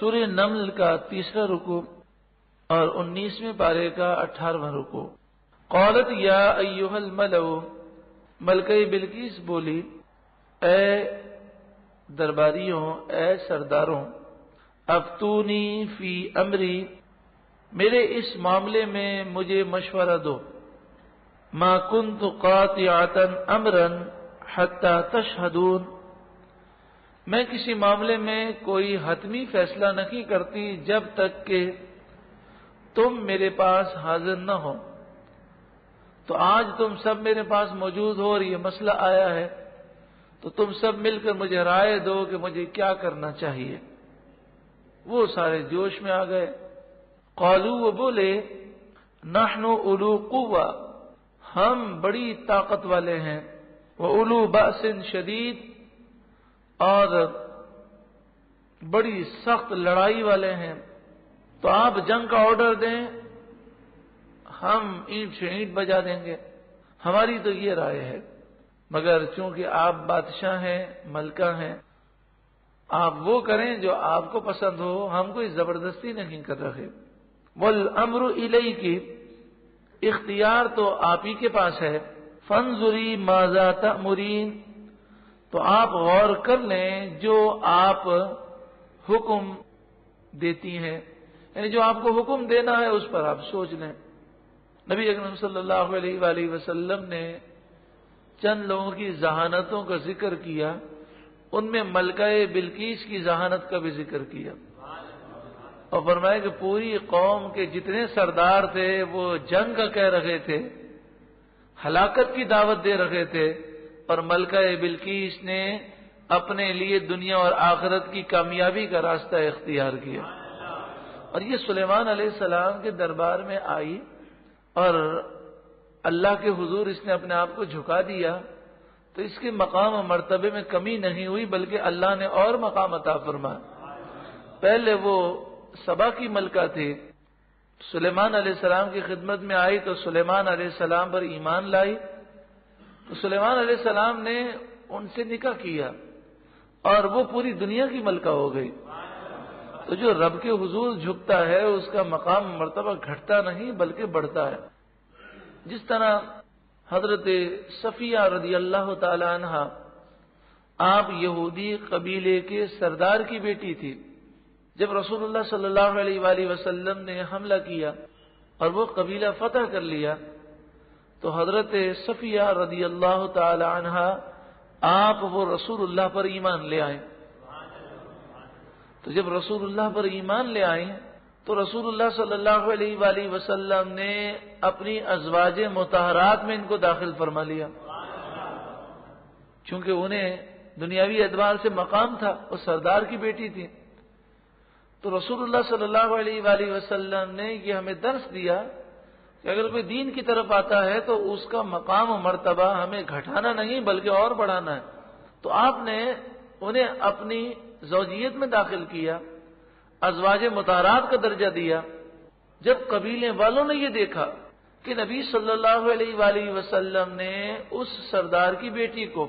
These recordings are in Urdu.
سورہ نمل کا 3 رکوع اور 19ویں پارے کا 18واں رکوع۔ قالت یا ایھا الملأ، ملکہ بلقیس بولی اے درباریوں، اے سرداروں، افتونی فی امری، میرے اس معاملے میں مجھے مشورہ دو۔ ما کنت قاطعۃ امرا حتی تشہدون، میں کسی معاملے میں کوئی حتمی فیصلہ نہیں کرتی جب تک کہ تم میرے پاس حاضر نہ ہو۔ تو آج تم سب میرے پاس موجود ہو اور یہ مسئلہ آیا ہے، تو تم سب مل کر مجھے رائے دو کہ مجھے کیا کرنا چاہیے۔ وہ سارے جوش میں آ گئے۔ قالوا، وہ بولے، نحن اولو قوہ، ہم بڑی طاقت والے ہیں، واولو بأس شدید، اور بڑی سخت لڑائی والے ہیں، تو آپ جنگ کا آرڈر دیں، ہم اینٹ سے اینٹ بجا دیں گے۔ ہماری تو یہ رائے ہے، مگر چونکہ آپ بادشاہ ہیں، ملکہ ہیں، آپ وہ کریں جو آپ کو پسند ہو، ہم کوئی زبردستی نہیں کر رہے۔ والامر الیک، اختیار تو آپ ہی کے پاس ہے۔ فانظری ماذا تأمرین، تو آپ غور کر لیں جو آپ حکم دیتی ہیں، یعنی جو آپ کو حکم دینا ہے اس پر آپ سوچ لیں۔ نبی اکرم صلی اللہ علیہ وآلہ وسلم نے چند لوگوں کی ذہانتوں کا ذکر کیا، ان میں ملکہ بلقیس کی ذہانت کا بھی ذکر کیا، اور فرمایا کہ پوری قوم کے جتنے سردار تھے وہ جنگ کا کہہ رہے تھے، ہلاکت کی دعوت دے رہے تھے، اور ملکہ بلقیس نے اپنے لیے دنیا اور آخرت کی کامیابی کا راستہ اختیار کیا۔ اور یہ سلیمان علیہ السلام کے دربار میں آئی اور اللہ کے حضور اس نے اپنے آپ کو جھکا دیا، تو اس کے مقام و مرتبے میں کمی نہیں ہوئی، بلکہ اللہ نے اور مقام عطا فرمایا۔ پہلے وہ سبا کی ملکہ تھی، سلیمان علیہ السلام کی خدمت میں آئی تو سلیمان علیہ السلام پر ایمان لائی، تو سلیمان علیہ السلام نے ان سے نکاح کیا اور وہ پوری دنیا کی ملکہ ہو گئی۔ تو جو رب کے حضور جھکتا ہے اس کا مقام مرتبہ گھٹتا نہیں بلکہ بڑھتا ہے۔ جس طرح حضرت صفیہ رضی اللہ تعالی عنہ، آپ یہودی قبیلے کے سردار کی بیٹی تھی۔ جب رسول اللہ صلی اللہ علیہ وآلہ وسلم نے حملہ کیا اور وہ قبیلہ فتح کر لیا، تو حضرت صفیہ رضی اللہ تعالی عنہ آپ وہ رسول اللہ پر ایمان لے آئے۔ تو جب رسول اللہ پر ایمان لے آئے تو رسول اللہ صلی اللہ علیہ وآلہ وسلم نے اپنی ازواج مطہرات میں ان کو داخل فرما لیا، چونکہ انہیں دنیاوی اعتبار سے مقام تھا، وہ سردار کی بیٹی تھی۔ تو رسول اللہ صلی اللہ علیہ وآلہ وسلم نے یہ ہمیں درس دیا کہ اگر کوئی دین کی طرف آتا ہے تو اس کا مقام و مرتبہ ہمیں گھٹانا نہیں بلکہ اور بڑھانا ہے۔ تو آپ نے انہیں اپنی زوجیت میں داخل کیا، ازواج مطہرات کا درجہ دیا۔ جب قبیلے والوں نے یہ دیکھا کہ نبی صلی اللہ علیہ وآلہ وسلم نے اس سردار کی بیٹی کو،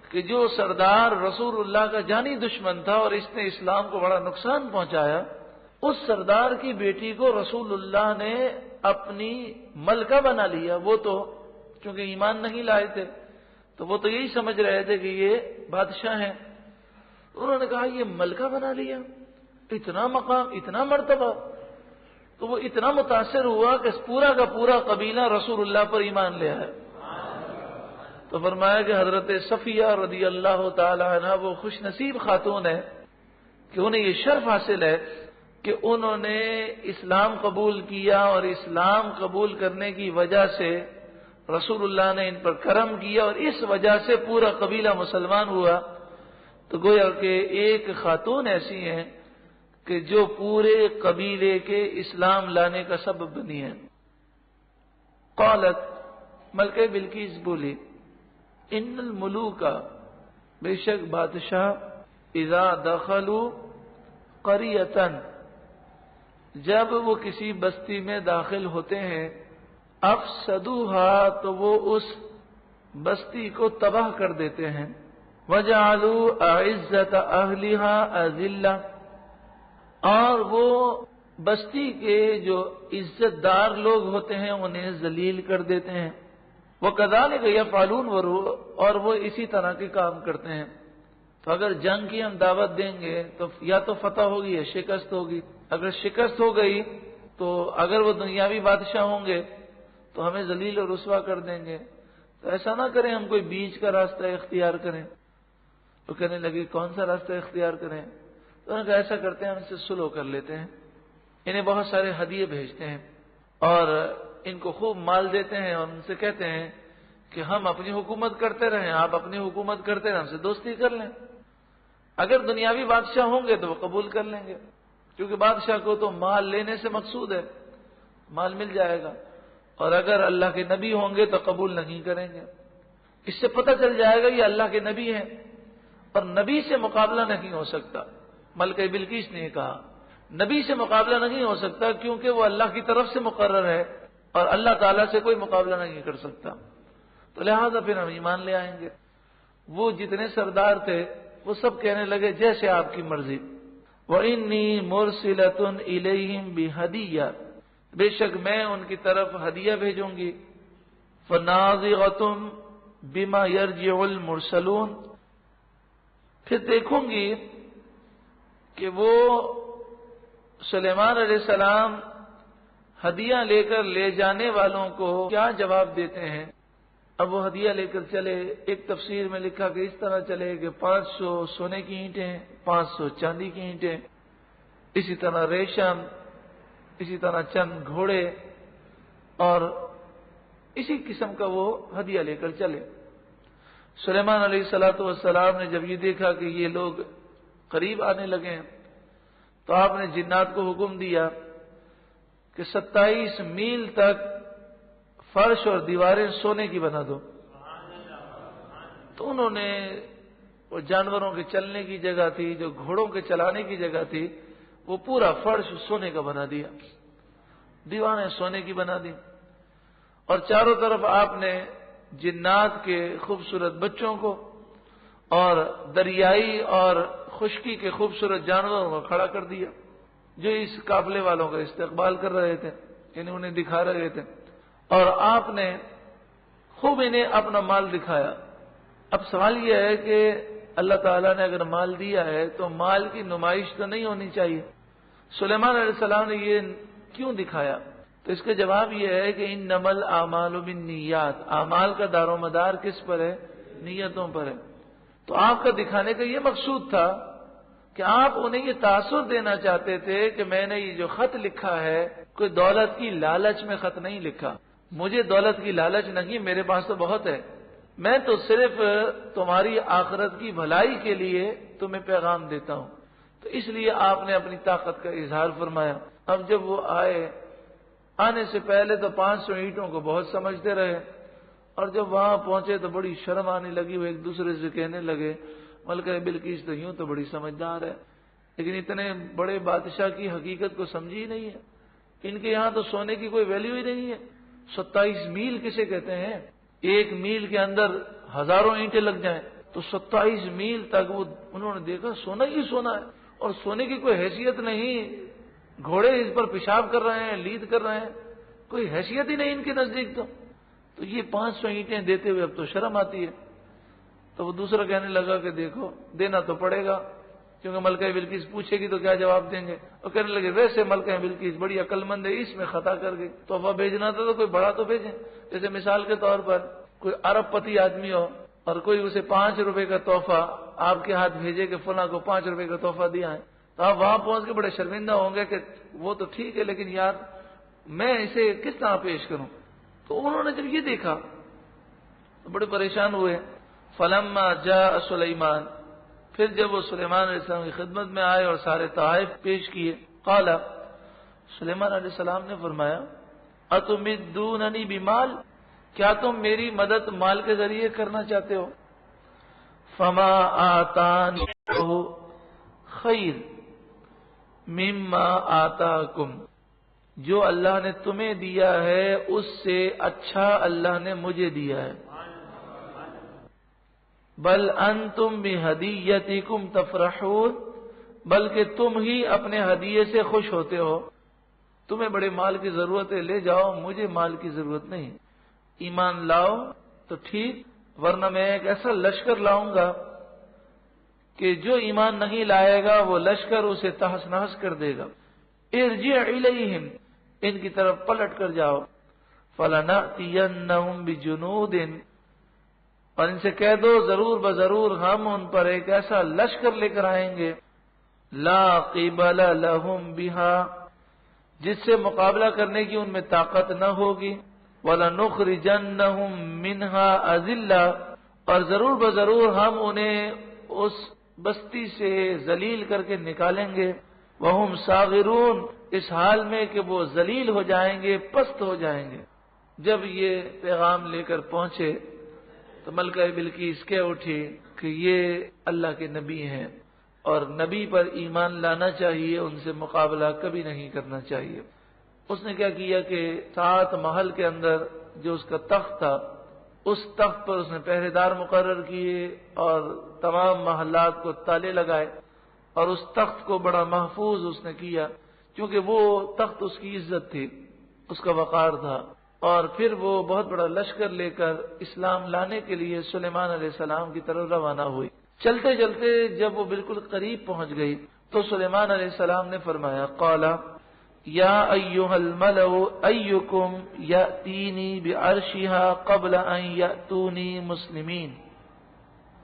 کہ جو سردار رسول اللہ کا جانی دشمن تھا اور اس نے اسلام کو بڑا نقصان پہنچایا، اس سردار کی بیٹی کو رسول اللہ نے اپنی ملکہ بنا لیا۔ وہ تو چونکہ ایمان نہیں لائے تھے تو وہ تو یہی سمجھ رہے تھے کہ یہ بادشاہ ہیں، انہوں نے کہا یہ ملکہ بنا لیا، اتنا مقام، اتنا مرتبہ۔ تو وہ اتنا متاثر ہوا کہ پورا کا پورا قبیلہ رسول اللہ پر ایمان لے آیا۔ تو فرمایا کہ حضرت صفیہ رضی اللہ تعالی عنہ وہ خوش نصیب خاتون ہے کہ انہیں یہ شرف حاصل ہے کہ انہوں نے اسلام قبول کیا، اور اسلام قبول کرنے کی وجہ سے رسول اللہ نے ان پر کرم کیا، اور اس وجہ سے پورا قبیلہ مسلمان ہوا۔ تو گویا کہ ایک خاتون ایسی ہیں کہ جو پورے قبیلے کے اسلام لانے کا سبب بنی ہے۔ قالت، ملکہ بلقیس بولی، ان الملوک، بے شک بادشاہ، اذا دخلوا قریۃ، جب وہ کسی بستی میں داخل ہوتے ہیں، افسدوها، تو وہ اس بستی کو تباہ کر دیتے ہیں، وجعلوا اعزۃ اہلها اذلہ، اور وہ بستی کے جو عزت دار لوگ ہوتے ہیں انہیں ذلیل کر دیتے ہیں. وہ کذالک یفعلون، اور وہ اسی طرح کے کام کرتے ہیں. تو اگر جنگ کی ہم دعوت دیں گے تو یا تو فتح ہوگی یا شکست ہوگی. اگر شکست ہو گئی تو اگر وہ دنیاوی بادشاہ ہوں گے تو ہمیں ذلیل اور رسوا کر دیں گے. تو ایسا نہ کریں، ہم کوئی بیچ کا راستہ اختیار کریں. تو کہنے لگے کون سا راستہ اختیار کریں؟ تو انہوں نے کہا ایسا کرتے ہیں، ہم سے صلح کر لیتے ہیں. انہیں بہت سارے ہدیے بھیجتے ہیں اور ان کو خوب مال دیتے ہیں اور ان سے کہتے ہیں کہ ہم اپنی حکومت کرتے رہیں، آپ اپنی حکومت کرتے رہیں، ہم سے دوستی کر لیں. اگر دنیاوی بادشاہ ہوں گے تو وہ قبول کر لیں گے، کیونکہ بادشاہ کو تو مال لینے سے مقصود ہے، مال مل جائے گا. اور اگر اللہ کے نبی ہوں گے تو قبول نہیں کریں گے. اس سے پتہ چل جائے گا یہ اللہ کے نبی ہیں اور نبی سے مقابلہ نہیں ہو سکتا. ملکہ بلقیس نے کہا نبی سے مقابلہ نہیں ہو سکتا کیونکہ وہ اللہ کی طرف سے مقرر ہے اور اللہ تعالیٰ سے کوئی مقابلہ نہیں کر سکتا. تو لہذا پھر ہم ایمان لے آئیں گے. وہ جتنے سردار تھے وہ سب کہنے لگے جیسے آپ کی مرضی. وَإِنِّي مُرْسِلَةٌ إِلَيْهِمْ بِهَدِيَّةٍ، بے شک میں ان کی طرف ہدیہ بھیجوں گی. فَنَاظِرَةٌ بِمَا يَرْجِعُ الْمُرْسَلُونَ، پھر دیکھوں گی کہ وہ سلیمان علیہ السلام ہدیہ لے کر لے جانے والوں کو کیا جواب دیتے ہیں. اب وہ ہدیہ لے کر چلے. ایک تفسیر میں لکھا کہ اس طرح چلے کہ 500 سونے کی اینٹیں، 500 چاندی کی اینٹیں، اسی طرح ریشم، اسی طرح چند گھوڑے، اور اسی قسم کا وہ ہدیہ لے کر چلے. سلیمان علیہ السلام نے جب یہ دیکھا کہ یہ لوگ قریب آنے لگے ہیں تو آپ نے جنات کو حکم دیا کہ 27 میل تک فرش اور دیواریں سونے کی بنا دو. تو انہوں نے وہ جانوروں کے چلنے کی جگہ تھی، جو گھوڑوں کے چلانے کی جگہ تھی، وہ پورا فرش سونے کا بنا دیا، دیواریں سونے کی بنا دی. اور چاروں طرف آپ نے جنات کے خوبصورت بچوں کو اور دریائی اور خشکی کے خوبصورت جانوروں کو کھڑا کر دیا جو اس قافلے والوں کا استقبال کر رہے تھے، یعنی انہیں دکھا رہے تھے. اور آپ نے خوب انہیں اپنا مال دکھایا. اب سوال یہ ہے کہ اللہ تعالیٰ نے اگر مال دیا ہے تو مال کی نمائش تو نہیں ہونی چاہیے. سلیمان علیہ السلام نے یہ کیوں دکھایا؟ تو اس کا جواب یہ ہے کہ انما الاعمال بالنیات، اعمال کا دار و مدار کس پر ہے؟ نیتوں پر ہے. تو آپ کا دکھانے کا یہ مقصود تھا کہ آپ انہیں یہ تاثر دینا چاہتے تھے کہ میں نے یہ جو خط لکھا ہے کوئی دولت کی لالچ میں خط نہیں لکھا، مجھے دولت کی لالچ نہیں، میرے پاس تو بہت ہے، میں تو صرف تمہاری آخرت کی بھلائی کے لیے تمہیں پیغام دیتا ہوں. تو اس لیے آپ نے اپنی طاقت کا اظہار فرمایا. اب جب وہ آنے سے پہلے تو 500 اینٹوں کو بہت سمجھتے رہے اور جب وہاں پہنچے تو بڑی شرم آنے لگی. وہ ایک دوسرے سے کہنے لگے ملکہ بلقیس تو یوں تو بڑی سمجھدار ہے لیکن اتنے بڑے بادشاہ کی حقیقت کو سمجھی نہیں ہے. ان کے یہاں تو سونے کی کوئی ویلیو ہی نہیں ہے. 27 میل کسے کہتے ہیں؟ ایک میل کے اندر ہزاروں اینٹیں لگ جائیں تو 27 میل تک وہ انہوں نے دیکھا سونا ہی سونا ہے اور سونے کی کوئی حیثیت نہیں. گھوڑے اس پر پیشاب کر رہے ہیں، لید کر رہے ہیں، کوئی حیثیت ہی نہیں ان کے نزدیک. تو یہ 500 اینٹیں دیتے ہوئے اب تو شرم آتی ہے. تو وہ دوسرا کہنے لگا کہ دیکھو دینا تو پڑے گا کیونکہ ملکہ بلقیس پوچھے گی تو کیا جواب دیں گے. اور کہنے لگے ویسے ملکہ بلقیس بڑی عقل مند ہے، اس میں خطا کر گئی، تحفہ بھیجنا تھا تو کوئی بڑا تو بھیجیں. جیسے مثال کے طور پر کوئی ارب پتی آدمی ہو اور کوئی اسے 5 روپے کا تحفہ آپ کے ہاتھ بھیجے کہ فلاں کو 5 روپے کا تحفہ دیا ہے تو آپ وہاں پہنچ کے بڑے شرمندہ ہوں گے کہ وہ تو ٹھیک ہے لیکن یار میں اسے کس طرح پیش کروں. تو انہوں نے جب یہ دیکھا تو بڑے پریشان ہوئے. فلما جاء سلیمان، پھر جب وہ سلیمان علیہ السلام کی خدمت میں آئے اور سارے تحائف پیش کیے، قال، سلیمان علیہ السلام نے فرمایا اتمدوننی بمال، کیا تم میری مدد مال کے ذریعے کرنا چاہتے ہو؟ فما آتانی خیر مما آتاکم، جو اللہ نے تمہیں دیا ہے اس سے اچھا اللہ نے مجھے دیا ہے. بل انتم بہدیتکم تفرحون، بلکہ تم ہی اپنے ہدیے سے خوش ہوتے ہو. تمہیں بڑے مال کی ضرورت ہے، لے جاؤ، مجھے مال کی ضرورت نہیں. ایمان لاؤ تو ٹھیک، ورنہ میں ایک ایسا لشکر لاؤں گا کہ جو ایمان نہیں لائے گا وہ لشکر اسے تہس نہس کر دے گا. ارجع الیہم، ان کی طرف پلٹ کر جاؤ. فلنأتینہم بجنود، اور ان سے کہہ دو ضرور بضرور ہم ان پر ایک ایسا لشکر لے کر آئیں گے، لا قبل لہم بہا، جس سے مقابلہ کرنے کی ان میں طاقت نہ ہوگی. وَلَنُخْرِجَنَّهُمْ مِنْهَا أَذِلَّةً، اور ضرور بضرور ہم انہیں اس بستی سے ذلیل کر کے نکالیں گے. وَهُمْ صَاغِرُونَ، اس حال میں کہ وہ ذلیل ہو جائیں گے، پست ہو جائیں گے. جب یہ پیغام لے کر پہنچے تو ملکہ بلقیس کہہ اٹھی کہ یہ اللہ کے نبی ہیں اور نبی پر ایمان لانا چاہیے، ان سے مقابلہ کبھی نہیں کرنا چاہیے. اس نے کیا کیا کہ 7 محل کے اندر جو اس کا تخت تھا، اس تخت پر اس نے پہرے دار مقرر کیے اور تمام محلات کو تالے لگائے، اور اس تخت کو بڑا محفوظ اس نے کیا، کیونکہ وہ تخت اس کی عزت تھی، اس کا وقار تھا. اور پھر وہ بہت بڑا لشکر لے کر اسلام لانے کے لیے سلیمان علیہ السلام کی طرف روانہ ہوئی. چلتے چلتے جب وہ بالکل قریب پہنچ گئی تو سلیمان علیہ السلام نے فرمایا، قال یا ایھا الملأ ایکم یأتینی بعرشها قبل ان یأتونی مسلمین.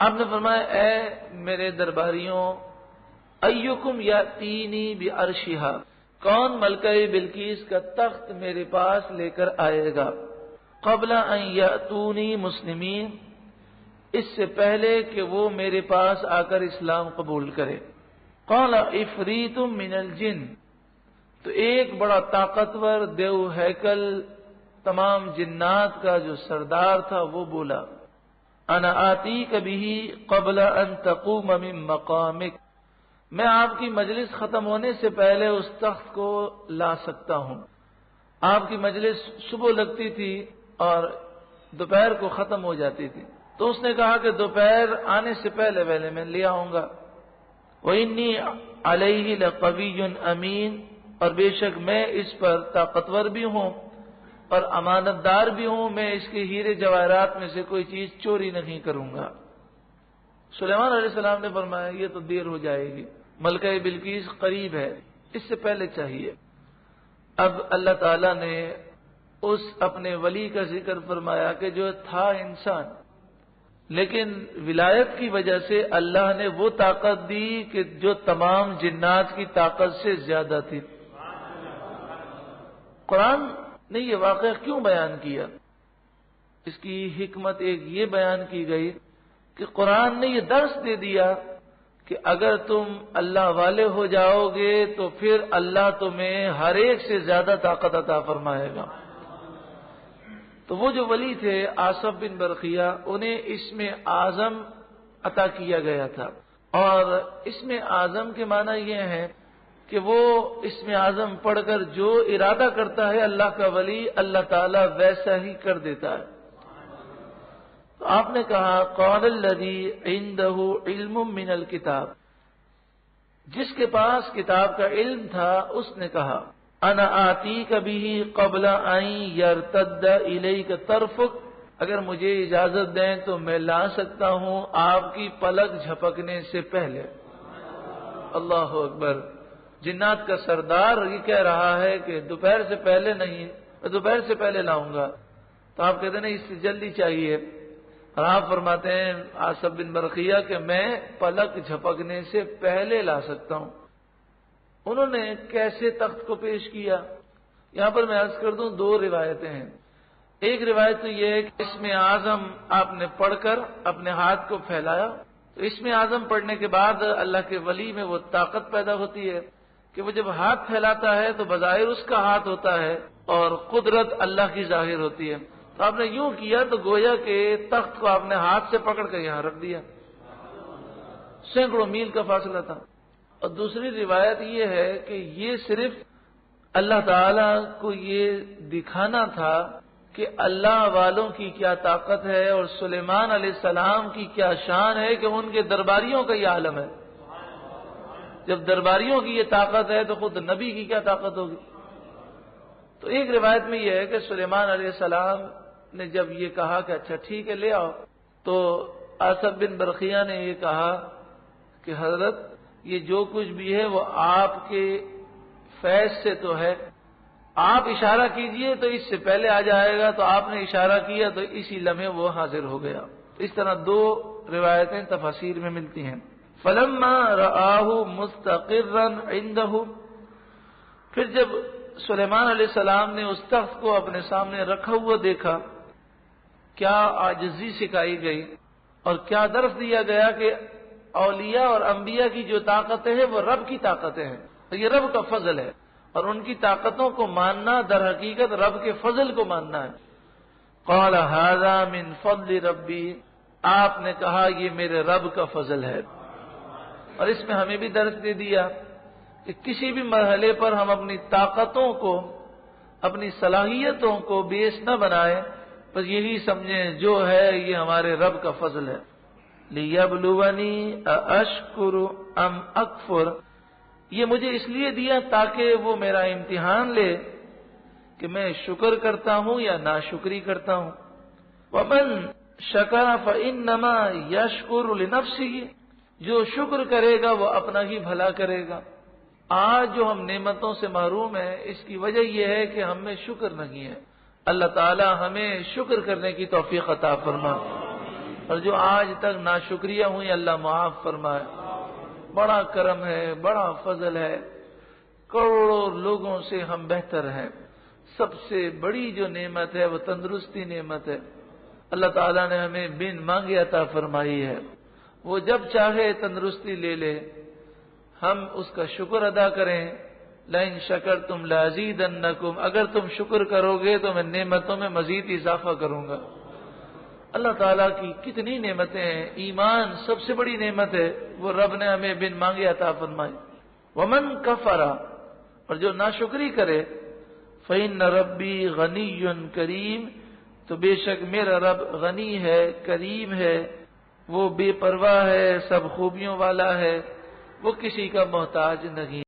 آپ نے فرمایا، اے میرے درباریوں، ایکم یأتینی بعرشها، کون ملکہ بلقیس کا تخت میرے پاس لے کر آئے گا، قبل ان یأتونی مسلمین، اس سے پہلے کہ وہ میرے پاس آ کر اسلام قبول کرے. قال عفریت من الجن، تو ایک بڑا طاقتور دیو ہیکل تمام جنات کا جو سردار تھا وہ بولا، انا آتیک بہ قبل ان تقوم من مقامک، میں آپ کی مجلس ختم ہونے سے پہلے اس تخت کو لا سکتا ہوں. آپ کی مجلس صبح لگتی تھی اور دوپہر کو ختم ہو جاتی تھی، تو اس نے کہا کہ دوپہر آنے سے پہلے میں لے آؤں گا. وَإِنِّي عَلَيْهِ لَقَوِيٌّ أَمِينٌ، اور بے شک میں اس پر طاقتور بھی ہوں اور امانت دار بھی ہوں، میں اس کے ہیرے جواہرات میں سے کوئی چیز چوری نہیں کروں گا. سلیمان علیہ السلام نے فرمایا یہ تو دیر ہو جائے گی، ملکہ بلقیس قریب ہے، اس سے پہلے چاہیے. اب اللہ تعالیٰ نے اس اپنے ولی کا ذکر فرمایا کہ جو تھا انسان، لیکن ولایت کی وجہ سے اللہ نے وہ طاقت دی کہ جو تمام جنات کی طاقت سے زیادہ تھی. قرآن نے یہ واقعہ کیوں بیان کیا؟ اس کی حکمت ایک یہ بیان کی گئی کہ قرآن نے یہ درس دے دیا کہ اگر تم اللہ والے ہو جاؤ گے تو پھر اللہ تمہیں ہر ایک سے زیادہ طاقت عطا فرمائے گا. تو وہ جو ولی تھے آصف بن برقیہ، انہیں اسم اعظم عطا کیا گیا تھا، اور اسم اعظم کے معنی یہ ہے کہ وہ اسم اعظم پڑھ کر جو ارادہ کرتا ہے اللہ کا ولی، اللہ تعالیٰ ویسا ہی کر دیتا ہے. تو آپ نے کہا قال الذی عنده علم من الکتاب، جس کے پاس کتاب کا علم تھا اس نے کہا، انا آتیک بہ قبل ان یرتد الیک طرفک، اگر مجھے اجازت دیں تو میں لا سکتا ہوں آپ کی پلک جھپکنے سے پہلے. اللہ اکبر. جنات کا سردار یہ کہہ رہا ہے کہ دوپہر سے پہلے نہیں، میں دوپہر سے پہلے لاؤں گا. تو آپ کہتے ہیں اس سے جلدی چاہیے، اور آپ فرماتے ہیں آصف بن برقیہ کہ میں پلک جھپکنے سے پہلے لا سکتا ہوں. انہوں نے کیسے تخت کو پیش کیا؟ یہاں پر میں عرض کر دوں 2 روایتیں ہیں. ایک روایت تو یہ ہے کہ اسم اعظم آپ نے پڑھ کر اپنے ہاتھ کو پھیلایا، تو اسم اعظم پڑھنے کے بعد اللہ کے ولی میں وہ طاقت پیدا ہوتی ہے کہ وہ جب ہاتھ پھیلاتا ہے تو بظاہر اس کا ہاتھ ہوتا ہے اور قدرت اللہ کی ظاہر ہوتی ہے. تو آپ نے یوں کیا تو گویا کہ تخت کو آپ نے ہاتھ سے پکڑ کر یہاں رکھ دیا، سینکڑوں میل کا فاصلہ تھا. اور دوسری روایت یہ ہے کہ یہ صرف اللہ تعالی کو یہ دکھانا تھا کہ اللہ والوں کی کیا طاقت ہے اور سلیمان علیہ السلام کی کیا شان ہے کہ ان کے درباریوں کا یہ عالم ہے. جب درباریوں کی یہ طاقت ہے تو خود نبی کی کیا طاقت ہوگی؟ تو ایک روایت میں یہ ہے کہ سلیمان علیہ السلام نے جب یہ کہا کہ اچھا ٹھیک ہے لے آؤ، تو آصف بن برقیہ نے یہ کہا کہ حضرت یہ جو کچھ بھی ہے وہ آپ کے فیض سے تو ہے، آپ اشارہ کیجئے تو اس سے پہلے آ جائے گا، تو آپ نے اشارہ کیا تو اسی لمحے وہ حاضر ہو گیا۔ اس طرح دو روایتیں تفاسیر میں ملتی ہیں۔ فلما رآہ مستقرا عنده، پھر جب سلیمان علیہ السلام نے اس تخت کو اپنے سامنے رکھا ہوا دیکھا، کیا عاجزی سکھائی گئی اور کیا درس دیا گیا کہ اولیاء اور انبیاء کی جو طاقتیں ہیں وہ رب کی طاقتیں ہیں، تو یہ رب کا فضل ہے، اور ان کی طاقتوں کو ماننا در حقیقت رب کے فضل کو ماننا ہے۔ قال ھذا من فضل ربی، آپ نے کہا یہ میرے رب کا فضل ہے۔ اور اس میں ہمیں بھی درس دے دیا کہ کسی بھی مرحلے پر ہم اپنی طاقتوں کو، اپنی صلاحیتوں کو بیس نہ بنائیں، بس یہی سمجھیں جو ہے یہ ہمارے رب کا فضل ہے۔ لیبلونی ااشکر ام اکفر، یہ مجھے اس لیے دیا تاکہ وہ میرا امتحان لے کہ میں شکر کرتا ہوں یا ناشکری کرتا ہوں۔ ومن شکر فانما یشکر لنفسہ، جو شکر کرے گا وہ اپنا ہی بھلا کرے گا۔ آج جو ہم نعمتوں سے محروم ہیں اس کی وجہ یہ ہے کہ ہم میں شکر نہیں ہے۔ اللہ تعالی ہمیں شکر کرنے کی توفیق عطا فرمائے، اور جو آج تک ناشکریہ ہوئی اللہ معاف فرمائے۔ بڑا کرم ہے، بڑا فضل ہے، کروڑوں لوگوں سے ہم بہتر ہیں۔ سب سے بڑی جو نعمت ہے وہ تندرستی نعمت ہے، اللہ تعالیٰ نے ہمیں بن مانگے عطا فرمائی ہے۔ وہ جب چاہے تندرستی لے لے، ہم اس کا شکر ادا کریں۔ لئن شکرتم لازیدنکم، اگر تم شکر کرو گے تو میں نعمتوں میں مزید اضافہ کروں گا۔ اللہ تعالیٰ کی کتنی نعمتیں ہیں، ایمان سب سے بڑی نعمت ہے، وہ رب نے ہمیں بن مانگے عطا فرمائی۔ ومن کفر، اور جو ناشکری کرے، فإن ربی غنی کریم، تو بے شک میرا رب غنی ہے، کریم ہے، وہ بے پرواہ ہے، سب خوبیوں والا ہے، وہ کسی کا محتاج نہیں۔